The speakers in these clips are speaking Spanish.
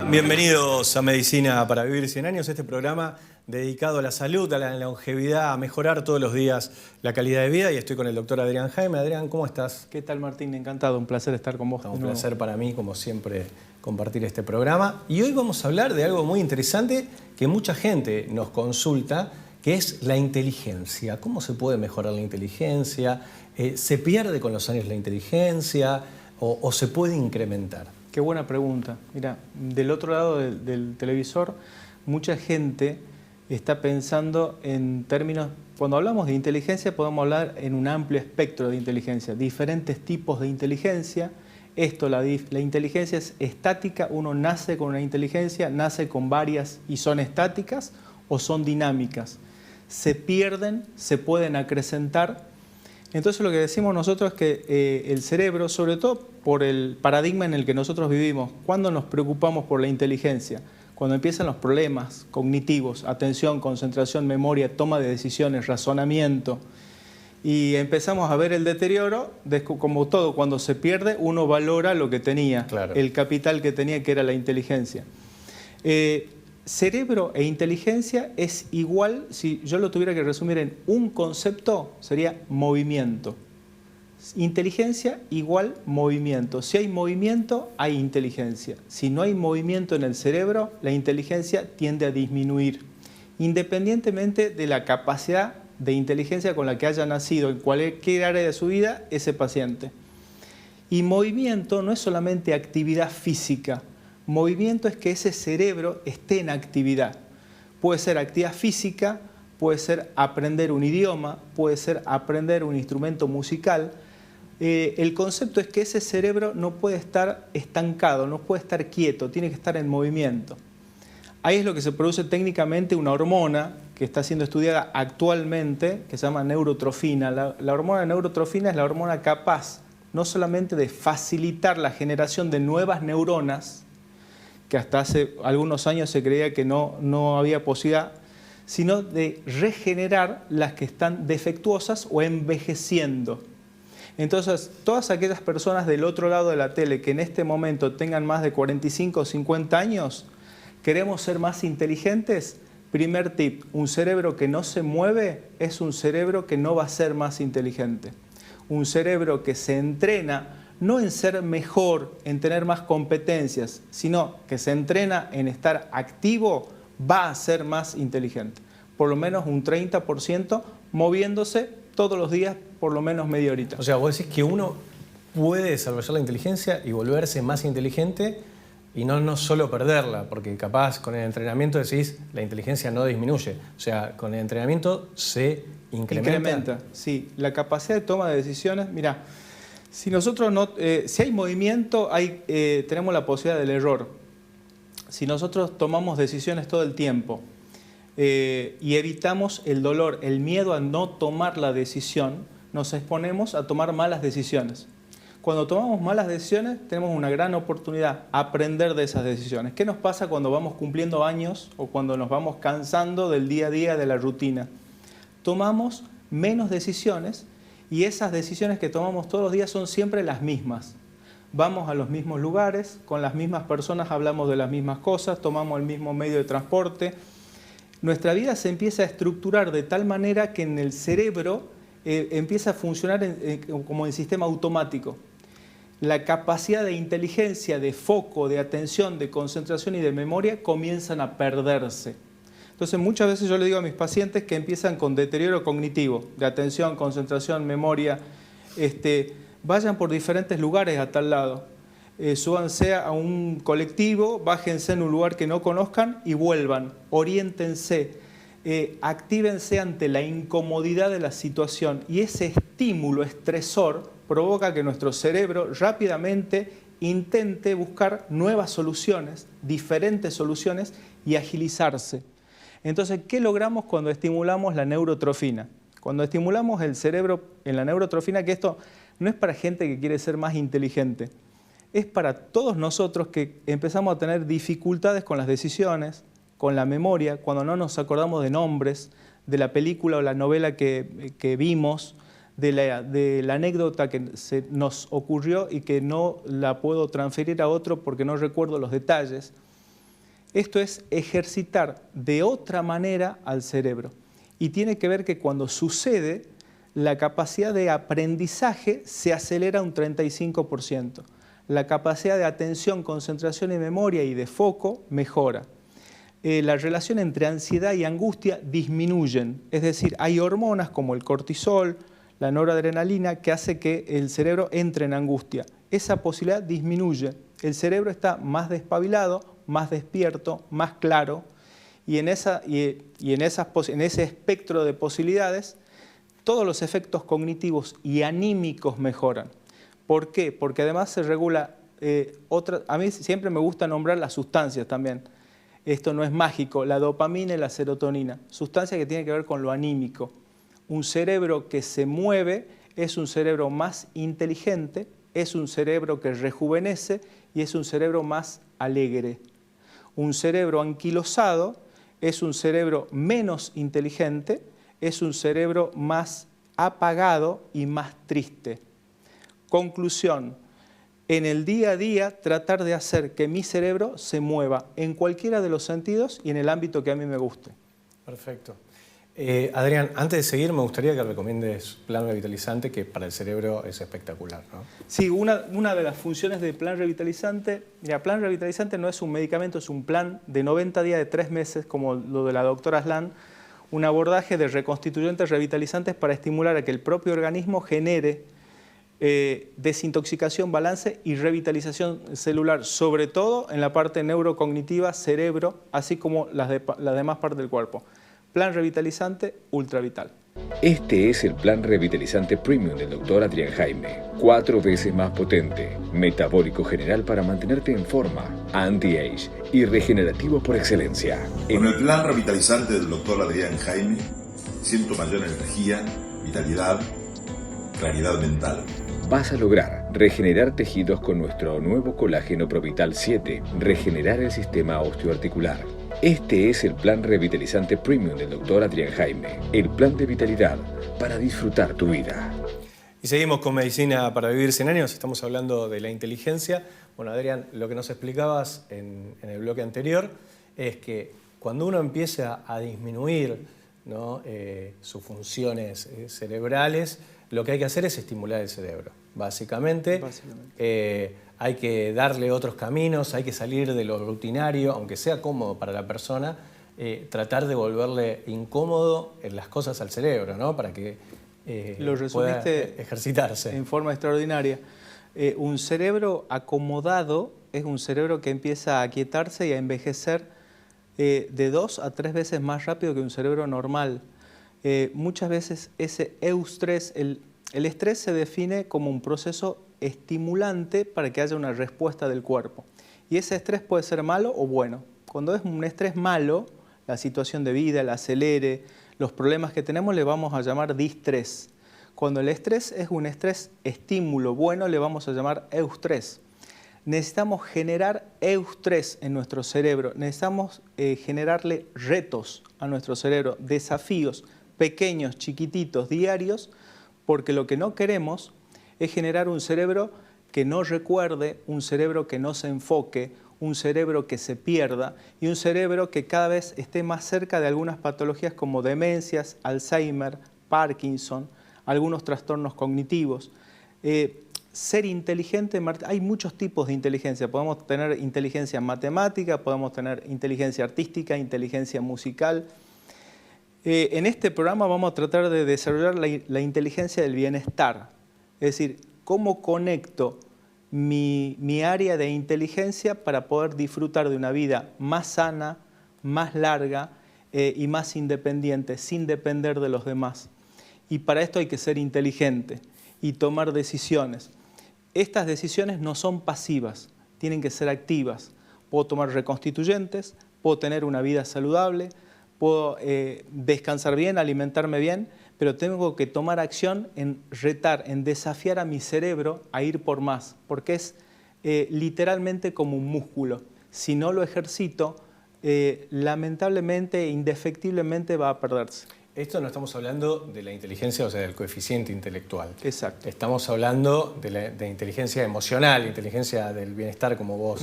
Bienvenidos a Medicina para Vivir 100 Años, este programa dedicado a la salud, a la longevidad, a mejorar todos los días la calidad de vida. Y estoy con el doctor Adrián Jaime. Adrián, ¿cómo estás? ¿Qué tal, Martín? Encantado, un placer estar con vos. Un placer para mí, como siempre, compartir este programa. Y hoy vamos a hablar de algo muy interesante que mucha gente nos consulta, que es la inteligencia. ¿Cómo se puede mejorar la inteligencia? ¿Se pierde con los años la inteligencia o se puede incrementar? Qué buena pregunta. Mira, del otro lado del televisor, mucha gente está pensando en términos... Cuando hablamos de inteligencia, podemos hablar en un amplio espectro de inteligencia, diferentes tipos de inteligencia. La inteligencia es estática, uno nace con una inteligencia, nace con varias y son estáticas o son dinámicas. Se pierden, se pueden acrecentar. Entonces lo que decimos nosotros es que el cerebro, sobre todo por el paradigma en el que nosotros vivimos, ¿cuándo nos preocupamos por la inteligencia? Cuando empiezan los problemas cognitivos, atención, concentración, memoria, toma de decisiones, razonamiento, y empezamos a ver el deterioro, como todo, cuando se pierde, uno valora lo que tenía, claro, el capital que tenía, que era la inteligencia. Cerebro e inteligencia es igual, si yo lo tuviera que resumir en un concepto, sería movimiento. Inteligencia igual movimiento. Si hay movimiento, hay inteligencia. Si no hay movimiento en el cerebro, la inteligencia tiende a disminuir, independientemente de la capacidad de inteligencia con la que haya nacido en cualquier área de su vida ese paciente. Y movimiento no es solamente actividad física. Movimiento es que ese cerebro esté en actividad. Puede ser actividad física, puede ser aprender un idioma, puede ser aprender un instrumento musical. El concepto es que ese cerebro no puede estar estancado, no puede estar quieto, tiene que estar en movimiento. Ahí es lo que se produce técnicamente una hormona que está siendo estudiada actualmente, que se llama neurotrofina. La hormona neurotrofina es la hormona capaz no solamente de facilitar la generación de nuevas neuronas, que hasta hace algunos años se creía que no había posibilidad, sino de regenerar las que están defectuosas o envejeciendo. Entonces, todas aquellas personas del otro lado de la tele que en este momento tengan más de 45 o 50 años, ¿queremos ser más inteligentes? Primer tip, un cerebro que no se mueve es un cerebro que no va a ser más inteligente. Un cerebro que se entrena no en ser mejor, en tener más competencias, sino que se entrena en estar activo, va a ser más inteligente. Por lo menos un 30% moviéndose todos los días, por lo menos media horita. O sea, vos decís que uno puede desarrollar la inteligencia y volverse más inteligente y no solo perderla, porque capaz con el entrenamiento decís la inteligencia no disminuye. O sea, con el entrenamiento se incrementa. Sí, la capacidad de toma de decisiones, mira, si nosotros si hay movimiento, tenemos la posibilidad del error. Si nosotros tomamos decisiones todo el tiempo y evitamos el dolor, el miedo a no tomar la decisión, nos exponemos a tomar malas decisiones. Cuando tomamos malas decisiones, tenemos una gran oportunidad de aprender de esas decisiones. ¿Qué nos pasa cuando vamos cumpliendo años o cuando nos vamos cansando del día a día, de la rutina? Tomamos menos decisiones. Y esas decisiones que tomamos todos los días son siempre las mismas. Vamos a los mismos lugares, con las mismas personas hablamos de las mismas cosas, tomamos el mismo medio de transporte. Nuestra vida se empieza a estructurar de tal manera que en el cerebro empieza a funcionar como en sistema automático. La capacidad de inteligencia, de foco, de atención, de concentración y de memoria comienzan a perderse. Entonces muchas veces yo le digo a mis pacientes que empiezan con deterioro cognitivo, de atención, concentración, memoria, vayan por diferentes lugares a tal lado, súbanse a un colectivo, bájense en un lugar que no conozcan y vuelvan, oriéntense, actívense ante la incomodidad de la situación y ese estímulo estresor provoca que nuestro cerebro rápidamente intente buscar nuevas soluciones, diferentes soluciones y agilizarse. Entonces, ¿qué logramos cuando estimulamos la neurotrofina? Cuando estimulamos el cerebro en la neurotrofina, que esto no es para gente que quiere ser más inteligente, es para todos nosotros que empezamos a tener dificultades con las decisiones, con la memoria, cuando no nos acordamos de nombres, de la película o la novela que vimos, de la anécdota que nos ocurrió y que no la puedo transferir a otro porque no recuerdo los detalles. Esto es ejercitar de otra manera al cerebro. Y tiene que ver que cuando sucede, la capacidad de aprendizaje se acelera un 35%. La capacidad de atención, concentración y memoria y de foco mejora. La relación entre ansiedad y angustia disminuyen. Es decir, hay hormonas como el cortisol, la noradrenalina, que hace que el cerebro entre en angustia. Esa posibilidad disminuye. El cerebro está más despabilado, más despierto, más claro, y en ese espectro de posibilidades, todos los efectos cognitivos y anímicos mejoran. ¿Por qué? Porque además se regula a mí siempre me gusta nombrar las sustancias también. Esto no es mágico, la dopamina y la serotonina, sustancias que tienen que ver con lo anímico. Un cerebro que se mueve es un cerebro más inteligente, es un cerebro que rejuvenece y es un cerebro más alegre. Un cerebro anquilosado es un cerebro menos inteligente, es un cerebro más apagado y más triste. Conclusión, en el día a día tratar de hacer que mi cerebro se mueva en cualquiera de los sentidos y en el ámbito que a mí me guste. Perfecto. Adrián, antes de seguir me gustaría que recomiendes Plan Revitalizante, que para el cerebro es espectacular, ¿no? Sí, una de las funciones de Plan Revitalizante, mira, Plan Revitalizante no es un medicamento, es un plan de 90 días de 3 meses, como lo de la doctora Aslan, un abordaje de reconstituyentes revitalizantes para estimular a que el propio organismo genere desintoxicación, balance y revitalización celular, sobre todo en la parte neurocognitiva, cerebro, así como las demás partes del cuerpo. Plan Revitalizante Ultra Vital. Este es el Plan Revitalizante Premium del Dr. Adrián Jaime. 4 veces más potente, metabólico general para mantenerte en forma, anti-age y regenerativo por excelencia. Con el Plan Revitalizante del Dr. Adrián Jaime, siento mayor energía, vitalidad, claridad mental. Vas a lograr regenerar tejidos con nuestro nuevo colágeno Provital 7, regenerar el sistema osteoarticular. Este es el Plan Revitalizante Premium del Dr. Adrián Jaime, el plan de vitalidad para disfrutar tu vida. Y seguimos con Medicina para Vivir 100 años, estamos hablando de la inteligencia. Bueno, Adrián, lo que nos explicabas en el bloque anterior es que cuando uno empieza a disminuir, ¿no?, sus funciones cerebrales, lo que hay que hacer es estimular el cerebro. Básicamente. Hay que darle otros caminos, hay que salir de lo rutinario, aunque sea cómodo para la persona, tratar de volverle incómodo las cosas al cerebro, ¿no?, para que pueda ejercitarse. En forma extraordinaria. Un cerebro acomodado es un cerebro que empieza a aquietarse y a envejecer de 2 a 3 veces más rápido que un cerebro normal. Muchas veces ese eustrés, el estrés se define como un proceso estimulante para que haya una respuesta del cuerpo. Y ese estrés puede ser malo o bueno. Cuando es un estrés malo, la situación de vida, el acelere, los problemas que tenemos le vamos a llamar distrés. Cuando el estrés es un estrés estímulo bueno, le vamos a llamar eustrés. Necesitamos generar eustrés en nuestro cerebro, necesitamos generarle retos a nuestro cerebro, desafíos pequeños, chiquititos, diarios, porque lo que no queremos es generar un cerebro que no recuerde, un cerebro que no se enfoque, un cerebro que se pierda y un cerebro que cada vez esté más cerca de algunas patologías como demencias, Alzheimer, Parkinson, algunos trastornos cognitivos. Ser inteligente, hay muchos tipos de inteligencia. Podemos tener inteligencia matemática, podemos tener inteligencia artística, inteligencia musical. En este programa vamos a tratar de desarrollar la inteligencia del bienestar. Es decir, cómo conecto mi área de inteligencia para poder disfrutar de una vida más sana, más larga y más independiente, sin depender de los demás. Y para esto hay que ser inteligente y tomar decisiones. Estas decisiones no son pasivas, tienen que ser activas. Puedo tomar reconstituyentes, puedo tener una vida saludable, puedo descansar bien, alimentarme bien, pero tengo que tomar acción en retar, en desafiar a mi cerebro a ir por más, porque es literalmente como un músculo. Si no lo ejercito, lamentablemente, indefectiblemente va a perderse. Esto no estamos hablando de la inteligencia, o sea, del coeficiente intelectual. Exacto. Estamos hablando de inteligencia emocional, inteligencia del bienestar, como vos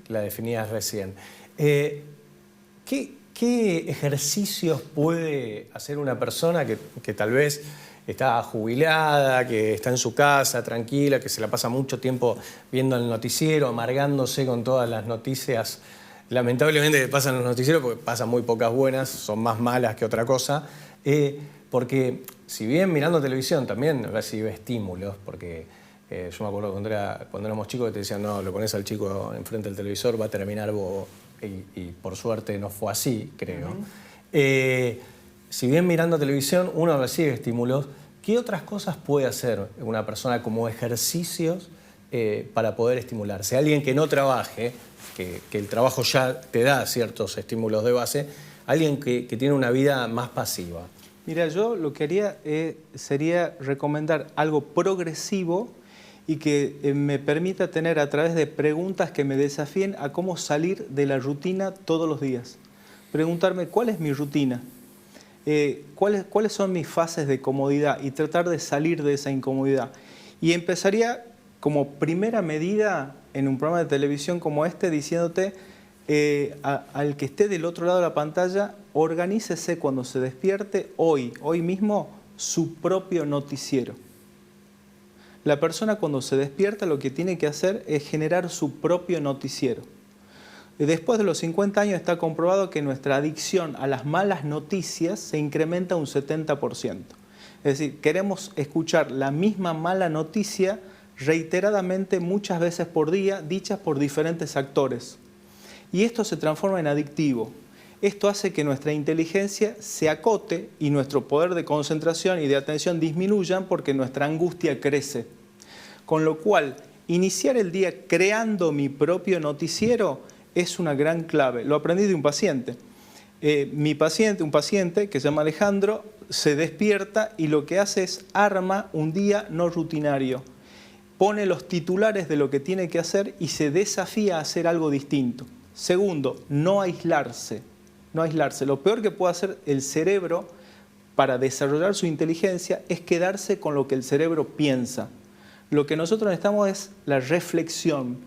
la definías recién. ¿Qué ejercicios puede hacer una persona que tal vez está jubilada, que está en su casa tranquila, que se la pasa mucho tiempo viendo el noticiero, amargándose con todas las noticias? Lamentablemente pasan los noticieros porque pasan muy pocas buenas, son más malas que otra cosa. Porque si bien mirando televisión también recibe estímulos, porque yo me acuerdo cuando éramos chicos que te decían, no, lo pones al chico enfrente del televisor, va a terminar bobo. Y por suerte no fue así, creo. Si bien mirando televisión uno recibe estímulos, ¿qué otras cosas puede hacer una persona como ejercicios para poder estimularse? Alguien que no trabaje, que el trabajo ya te da ciertos estímulos de base, alguien que tiene una vida más pasiva. Mira, yo lo que haría sería recomendar algo progresivo y que me permita tener a través de preguntas que me desafíen a cómo salir de la rutina todos los días. Preguntarme cuál es mi rutina, cuáles son mis fases de comodidad y tratar de salir de esa incomodidad. Y empezaría como primera medida en un programa de televisión como este diciéndote al que esté del otro lado de la pantalla, organícese cuando se despierte hoy mismo, su propio noticiero. La persona cuando se despierta lo que tiene que hacer es generar su propio noticiero. Después de los 50 años está comprobado que nuestra adicción a las malas noticias se incrementa un 70%. Es decir, queremos escuchar la misma mala noticia reiteradamente muchas veces por día, dichas por diferentes actores. Y esto se transforma en adictivo. Esto hace que nuestra inteligencia se acote y nuestro poder de concentración y de atención disminuyan porque nuestra angustia crece. Con lo cual, iniciar el día creando mi propio noticiero es una gran clave. Lo aprendí de un paciente. Un paciente que se llama Alejandro, se despierta y lo que hace es arma un día no rutinario. Pone los titulares de lo que tiene que hacer y se desafía a hacer algo distinto. Segundo, no aislarse. No aislarse. Lo peor que puede hacer el cerebro para desarrollar su inteligencia es quedarse con lo que el cerebro piensa. Lo que nosotros necesitamos es la reflexión.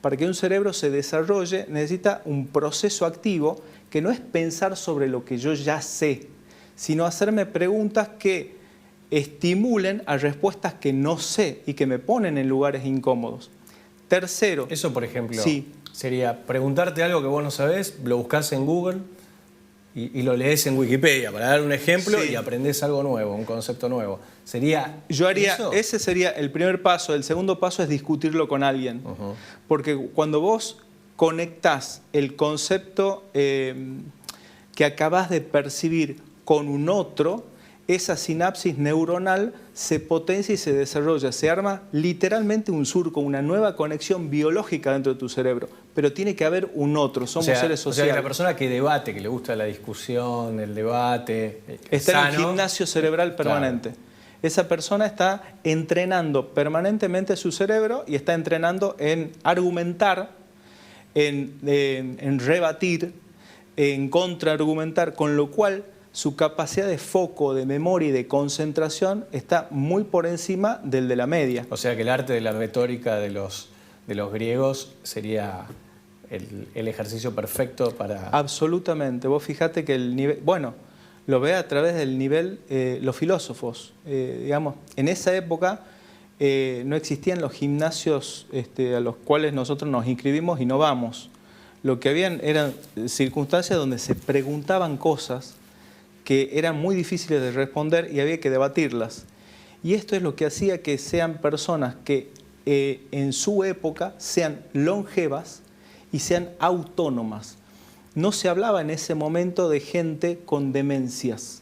Para que un cerebro se desarrolle necesita un proceso activo que no es pensar sobre lo que yo ya sé, sino hacerme preguntas que estimulen a respuestas que no sé y que me ponen en lugares incómodos. Tercero. Eso, por ejemplo, sí. Sería preguntarte algo que vos no sabés, lo buscás en Google y lo lees en Wikipedia, para dar un ejemplo, sí. Y aprendés algo nuevo, un concepto nuevo. Yo haría, ese sería el primer paso. El segundo paso es discutirlo con alguien. Porque cuando vos conectás el concepto que acabás de percibir con un otro, esa sinapsis neuronal se potencia y se desarrolla. Se arma literalmente un surco, una nueva conexión biológica dentro de tu cerebro. Pero tiene que haber un otro, somos seres sociales. O sea, la persona que debate, que le gusta la discusión, el debate, está en un gimnasio cerebral permanente. Claro. Esa persona está entrenando permanentemente su cerebro y está entrenando en argumentar, en rebatir, en contraargumentar, con lo cual su capacidad de foco, de memoria y de concentración está muy por encima del de la media. O sea que el arte de la retórica de los griegos sería el ejercicio perfecto para... Absolutamente. Vos fijate que el nivel... Bueno, lo ve a través del nivel... los filósofos, digamos, en esa época no existían los gimnasios a los cuales nosotros nos inscribimos y no vamos. Lo que habían eran circunstancias donde se preguntaban cosas que eran muy difíciles de responder y había que debatirlas. Y esto es lo que hacía que sean personas que en su época sean longevas y sean autónomas. No se hablaba en ese momento de gente con demencias.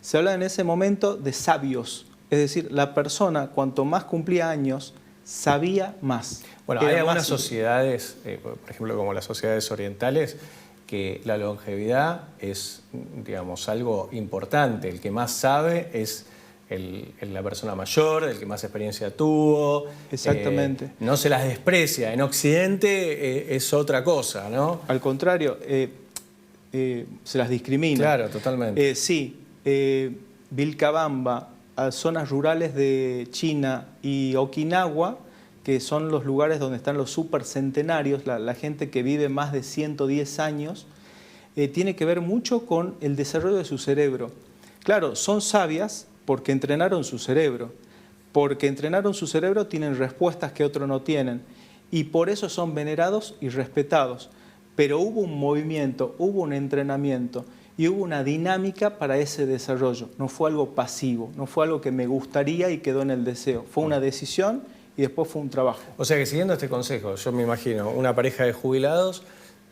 Se hablaba en ese momento de sabios. Es decir, la persona, cuanto más cumplía años, sabía más. Bueno, hay algunas sociedades, por ejemplo, como las sociedades orientales, que la longevidad es, digamos, algo importante. El que más sabe es la persona mayor, el que más experiencia tuvo. Exactamente. No se las desprecia. En Occidente es otra cosa, ¿no? Al contrario, se las discrimina. Claro, totalmente. Sí, Vilcabamba, a zonas rurales de China y Okinawa, que son los lugares donde están los supercentenarios, la gente que vive más de 110 años, tiene que ver mucho con el desarrollo de su cerebro. Claro, son sabias porque entrenaron su cerebro. Porque entrenaron su cerebro tienen respuestas que otros no tienen. Y por eso son venerados y respetados. Pero hubo un movimiento, hubo un entrenamiento y hubo una dinámica para ese desarrollo. No fue algo pasivo, no fue algo que me gustaría y quedó en el deseo. Fue una decisión y después fue un trabajo. O sea que siguiendo este consejo, yo me imagino una pareja de jubilados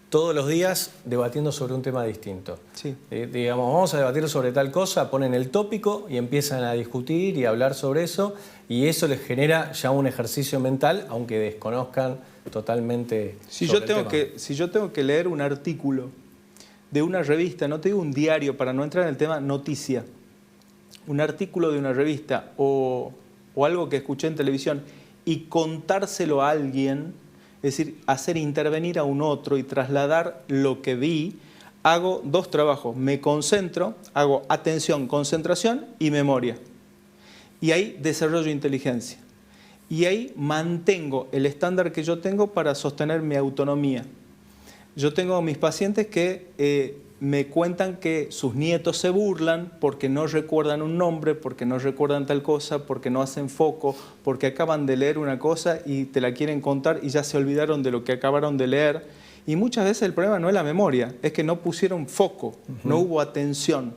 todos los días debatiendo sobre un tema distinto. Sí. Digamos, vamos a debatir sobre tal cosa, ponen el tópico y empiezan a discutir y a hablar sobre eso, y eso les genera ya un ejercicio mental, aunque desconozcan totalmente sobre el tema. Si yo tengo que leer un artículo de una revista, no te digo un diario para no entrar en el tema noticia, un artículo de una revista o algo que escuché en televisión y contárselo a alguien, es decir, hacer intervenir a un otro y trasladar lo que vi, hago dos trabajos. Me concentro, hago atención, concentración y memoria. Y ahí desarrollo inteligencia. Y ahí mantengo el estándar que yo tengo para sostener mi autonomía. Yo tengo mis pacientes que me cuentan que sus nietos se burlan porque no recuerdan un nombre, porque no recuerdan tal cosa, porque no hacen foco, porque acaban de leer una cosa y te la quieren contar y ya se olvidaron de lo que acabaron de leer. Y muchas veces el problema no es la memoria, es que no pusieron foco, no hubo atención,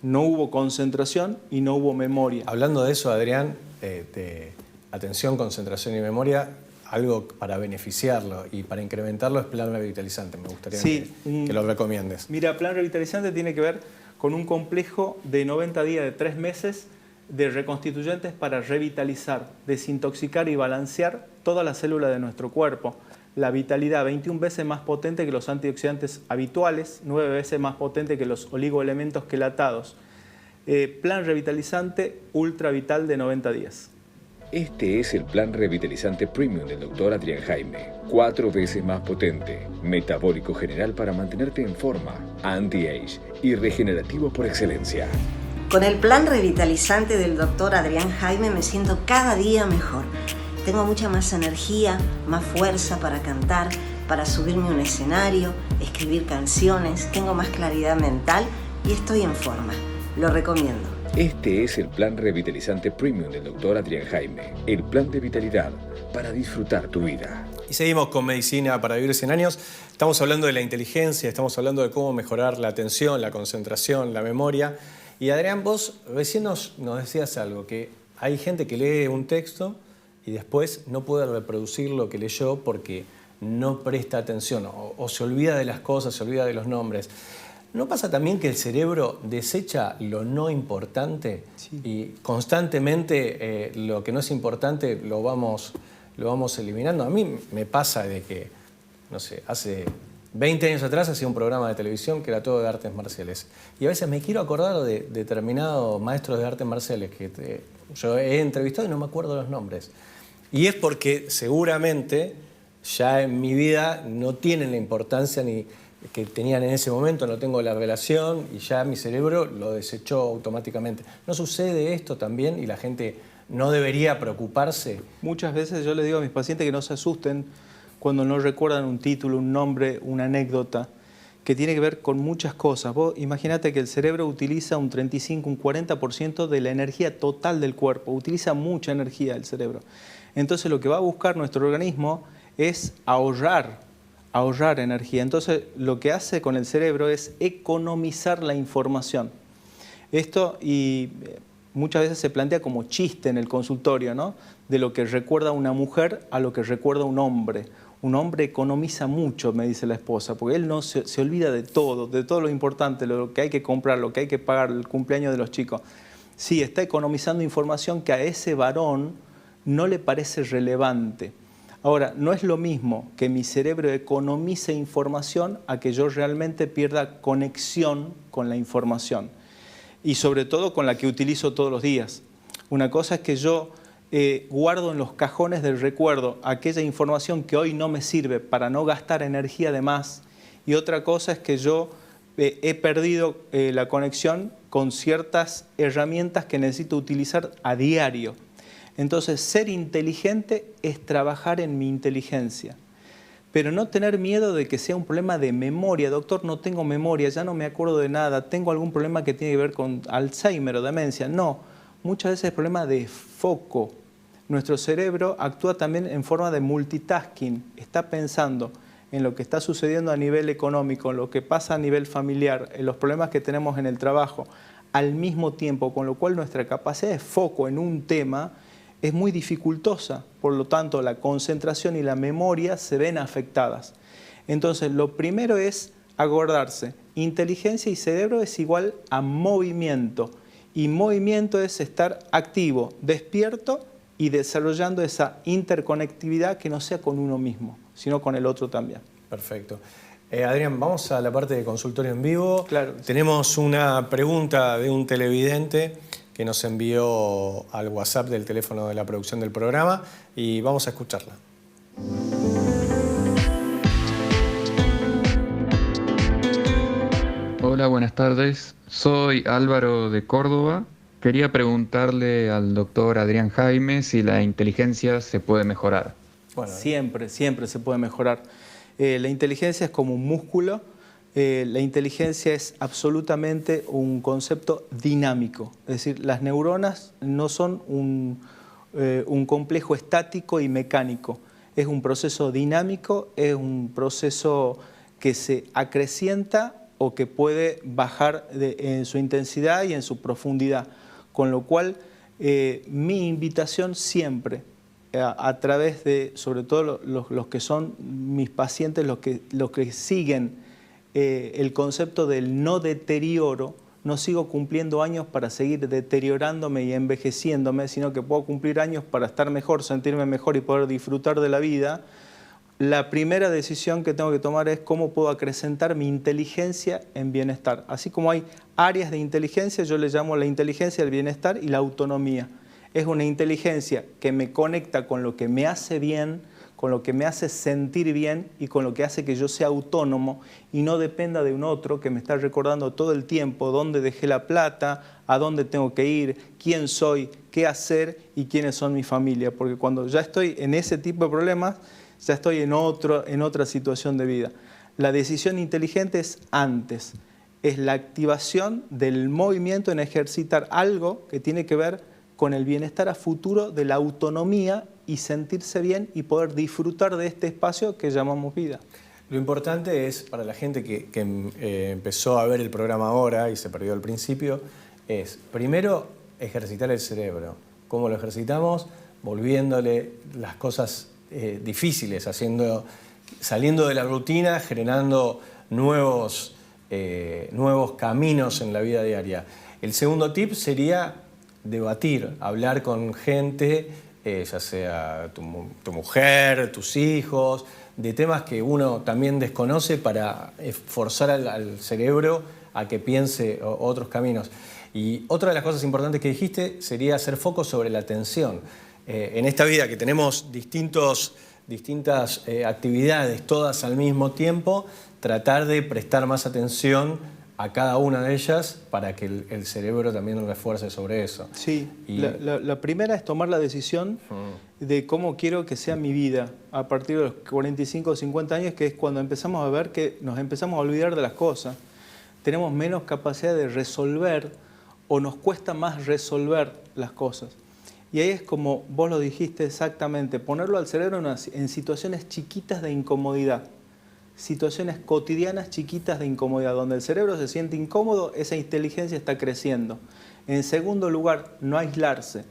no hubo concentración y no hubo memoria. Hablando de eso, Adrián, de atención, concentración y memoria, algo para beneficiarlo y para incrementarlo es plan revitalizante. Me gustaría que lo recomiendes. Mira, plan revitalizante tiene que ver con un complejo de 90 días, de 3 meses, de reconstituyentes para revitalizar, desintoxicar y balancear todas las células de nuestro cuerpo. La vitalidad, 21 veces más potente que los antioxidantes habituales, 9 veces más potente que los oligoelementos quelatados. Plan revitalizante ultra vital de 90 días. Este es el plan revitalizante premium del Dr. Adrián Jaime. 4 veces más potente, metabólico general para mantenerte en forma, anti-age y regenerativo por excelencia. Con el plan revitalizante del Dr. Adrián Jaime me siento cada día mejor. Tengo mucha más energía, más fuerza para cantar, para subirme a un escenario, escribir canciones, tengo más claridad mental y estoy en forma. Lo recomiendo. Este es el plan revitalizante premium del Dr. Adrián Jaime, el plan de vitalidad para disfrutar tu vida. Y seguimos con Medicina para Vivir 100 años. Estamos hablando de la inteligencia, estamos hablando de cómo mejorar la atención, la concentración, la memoria. Y Adrián, vos recién nos decías algo, que hay gente que lee un texto y después no puede reproducir lo que leyó porque no presta atención o se olvida de las cosas, se olvida de los nombres. ¿No pasa también que el cerebro desecha lo no importante? Sí. Y constantemente lo que no es importante lo vamos eliminando? A mí me pasa de que, no sé, hace 20 años atrás hacía un programa de televisión que era todo de artes marciales. Y a veces me quiero acordar de determinados maestros de artes marciales que yo he entrevistado y no me acuerdo los nombres. Y es porque seguramente ya en mi vida no tienen la importancia ni que tenían en ese momento, no tengo la relación y ya mi cerebro lo desechó automáticamente. ¿No sucede esto también y la gente no debería preocuparse? Muchas veces yo les digo a mis pacientes que no se asusten cuando no recuerdan un título, un nombre, una anécdota, que tiene que ver con muchas cosas. Vos imagínate que el cerebro utiliza un 35, un 40% de la energía total del cuerpo, utiliza mucha energía el cerebro. Entonces lo que va a buscar nuestro organismo es ahorrar energía. Entonces, lo que hace con el cerebro es economizar la información. Esto y muchas veces se plantea como chiste en el consultorio, ¿no? De lo que recuerda una mujer a lo que recuerda un hombre. Un hombre economiza mucho, me dice la esposa, porque él no se olvida de todo lo importante, lo que hay que comprar, lo que hay que pagar, el cumpleaños de los chicos. Sí, está economizando información que a ese varón no le parece relevante. Ahora, no es lo mismo que mi cerebro economice información a que yo realmente pierda conexión con la información y sobre todo con la que utilizo todos los días. Una cosa es que yo guardo en los cajones del recuerdo aquella información que hoy no me sirve para no gastar energía de más. Y otra cosa es que yo he perdido la conexión con ciertas herramientas que necesito utilizar a diario. Entonces, ser inteligente es trabajar en mi inteligencia. Pero no tener miedo de que sea un problema de memoria. Doctor, no tengo memoria, ya no me acuerdo de nada, tengo algún problema que tiene que ver con Alzheimer o demencia. No, muchas veces es problema de foco. Nuestro cerebro actúa también en forma de multitasking. Está pensando en lo que está sucediendo a nivel económico, en lo que pasa a nivel familiar, en los problemas que tenemos en el trabajo, al mismo tiempo, con lo cual nuestra capacidad de foco en un tema es muy dificultosa. Por lo tanto, la concentración y la memoria se ven afectadas. Entonces, lo primero es acordarse, inteligencia y cerebro es igual a movimiento. Y movimiento es estar activo, despierto y desarrollando esa interconectividad que no sea con uno mismo, sino con el otro también. Perfecto. Adrián, vamos a la parte de consultorio en vivo. Claro. Tenemos una pregunta de un televidente que nos envió al WhatsApp del teléfono de la producción del programa y vamos a escucharla. Hola, buenas tardes. Soy Álvaro de Córdoba. Quería preguntarle al doctor Adrián Jaime si la inteligencia se puede mejorar. Bueno, siempre se puede mejorar. La inteligencia es como un músculo. La inteligencia es absolutamente un concepto dinámico. Es decir, las neuronas no son un complejo estático y mecánico. Es un proceso dinámico, es un proceso que se acrecienta o que puede bajar en su intensidad y en su profundidad. Con lo cual, mi invitación siempre, a través de, sobre todo los que son mis pacientes, los que siguen el concepto del no deterioro, no sigo cumpliendo años para seguir deteriorándome y envejeciéndome, sino que puedo cumplir años para estar mejor, sentirme mejor y poder disfrutar de la vida. La primera decisión que tengo que tomar es cómo puedo acrecentar mi inteligencia en bienestar. Así como hay áreas de inteligencia, yo le llamo la inteligencia del bienestar y la autonomía. Es una inteligencia que me conecta con lo que me hace bien, con lo que me hace sentir bien y con lo que hace que yo sea autónomo y no dependa de un otro que me está recordando todo el tiempo dónde dejé la plata, a dónde tengo que ir, quién soy, qué hacer y quiénes son mi familia. Porque cuando ya estoy en ese tipo de problemas, ya estoy en otra situación de vida. La decisión inteligente es antes, es la activación del movimiento en ejercitar algo que tiene que ver con el bienestar a futuro de la autonomía y sentirse bien y poder disfrutar de este espacio que llamamos vida. Lo importante es, para la gente que empezó a ver el programa ahora y se perdió al principio, es primero ejercitar el cerebro. ¿Cómo lo ejercitamos? Volviéndole las cosas difíciles, saliendo de la rutina, generando nuevos caminos en la vida diaria. El segundo tip sería debatir, hablar con gente, ya sea tu mujer, tus hijos, de temas que uno también desconoce para forzar al cerebro a que piense otros caminos. Y otra de las cosas importantes que dijiste sería hacer foco sobre la atención. En esta vida que tenemos distintas actividades, todas al mismo tiempo, tratar de prestar más atención a cada una de ellas para que el cerebro también refuerce sobre eso. Sí, la primera es tomar la decisión de cómo quiero que sea mi vida a partir de los 45 o 50 años, que es cuando empezamos a ver que nos empezamos a olvidar de las cosas. Tenemos menos capacidad de resolver o nos cuesta más resolver las cosas. Y ahí es como vos lo dijiste exactamente, ponerlo al cerebro en situaciones chiquitas de incomodidad. Situaciones cotidianas chiquitas de incomodidad, donde el cerebro se siente incómodo, esa inteligencia está creciendo. En segundo lugar, no aislarse.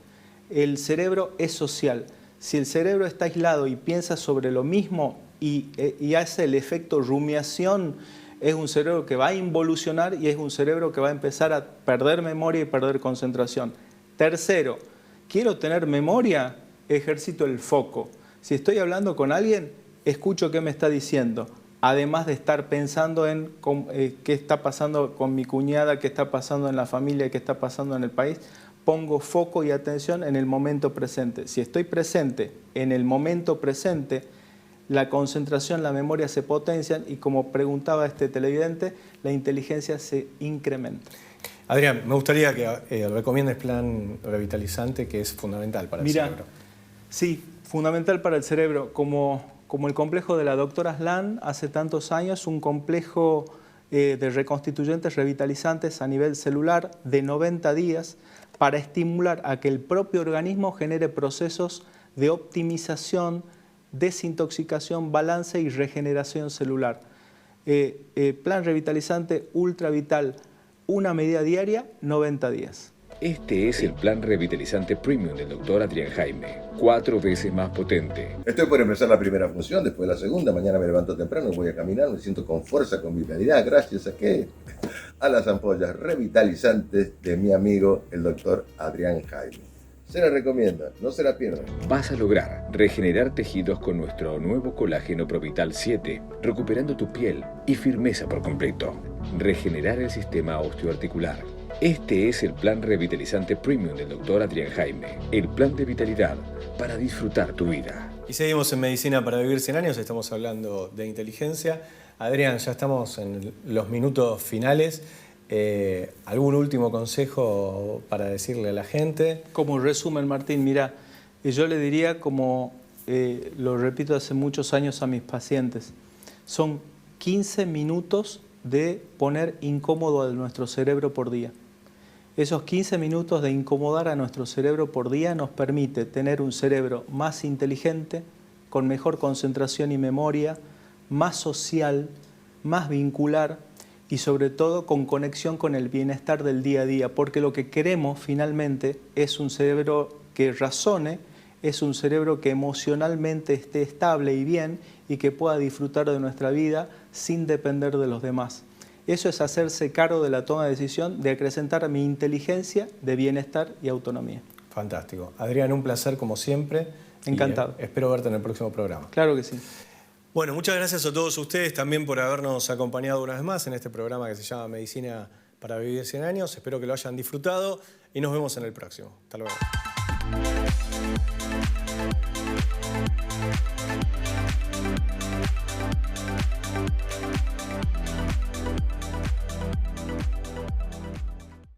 El cerebro es social. Si el cerebro está aislado y piensa sobre lo mismo y hace el efecto rumiación, es un cerebro que va a involucionar y es un cerebro que va a empezar a perder memoria y perder concentración. Tercero, quiero tener memoria, ejercito el foco. Si estoy hablando con alguien, escucho qué me está diciendo. Además de estar pensando en qué está pasando con mi cuñada, qué está pasando en la familia, qué está pasando en el país, pongo foco y atención en el momento presente. Si estoy presente en el momento presente, la concentración, la memoria se potencian y, como preguntaba este televidente, la inteligencia se incrementa. Adrián, me gustaría que recomiendes plan revitalizante, que es fundamental para el cerebro. Sí, fundamental para el cerebro. Como el complejo de la doctora Aslan hace tantos años, un complejo de reconstituyentes revitalizantes a nivel celular de 90 días para estimular a que el propio organismo genere procesos de optimización, desintoxicación, balance y regeneración celular. Plan revitalizante Ultra Vital, una medida diaria, 90 días. Este es el plan revitalizante premium del doctor Adrián Jaime, 4 veces más potente. Estoy por empezar la primera función, después la segunda, mañana me levanto temprano, voy a caminar, me siento con fuerza, con vitalidad, gracias a ¿qué? A las ampollas revitalizantes de mi amigo el doctor Adrián Jaime. Se la recomiendo, no se la pierdan. Vas a lograr regenerar tejidos con nuestro nuevo colágeno Provital 7, recuperando tu piel y firmeza por completo. Regenerar el sistema osteoarticular. Este es el plan revitalizante premium del doctor Adrián Jaime, el plan de vitalidad para disfrutar tu vida. Y seguimos en Medicina para Vivir 100 años, estamos hablando de inteligencia. Adrián, ya estamos en los minutos finales. ¿Algún último consejo para decirle a la gente? Como resumen, Martín, mira, yo le diría, como lo repito hace muchos años a mis pacientes, son 15 minutos de poner incómodo a nuestro cerebro por día. Esos 15 minutos de incomodar a nuestro cerebro por día nos permite tener un cerebro más inteligente, con mejor concentración y memoria, más social, más vincular y sobre todo con conexión con el bienestar del día a día, porque lo que queremos finalmente es un cerebro que razone, es un cerebro que emocionalmente esté estable y bien y que pueda disfrutar de nuestra vida sin depender de los demás. Eso es hacerse cargo de la toma de decisión, de acrecentar mi inteligencia, de bienestar y autonomía. Fantástico. Adrián, un placer como siempre. Encantado. Y espero verte en el próximo programa. Claro que sí. Bueno, muchas gracias a todos ustedes también por habernos acompañado una vez más en este programa que se llama Medicina para Vivir 100 años. Espero que lo hayan disfrutado y nos vemos en el próximo. Hasta luego.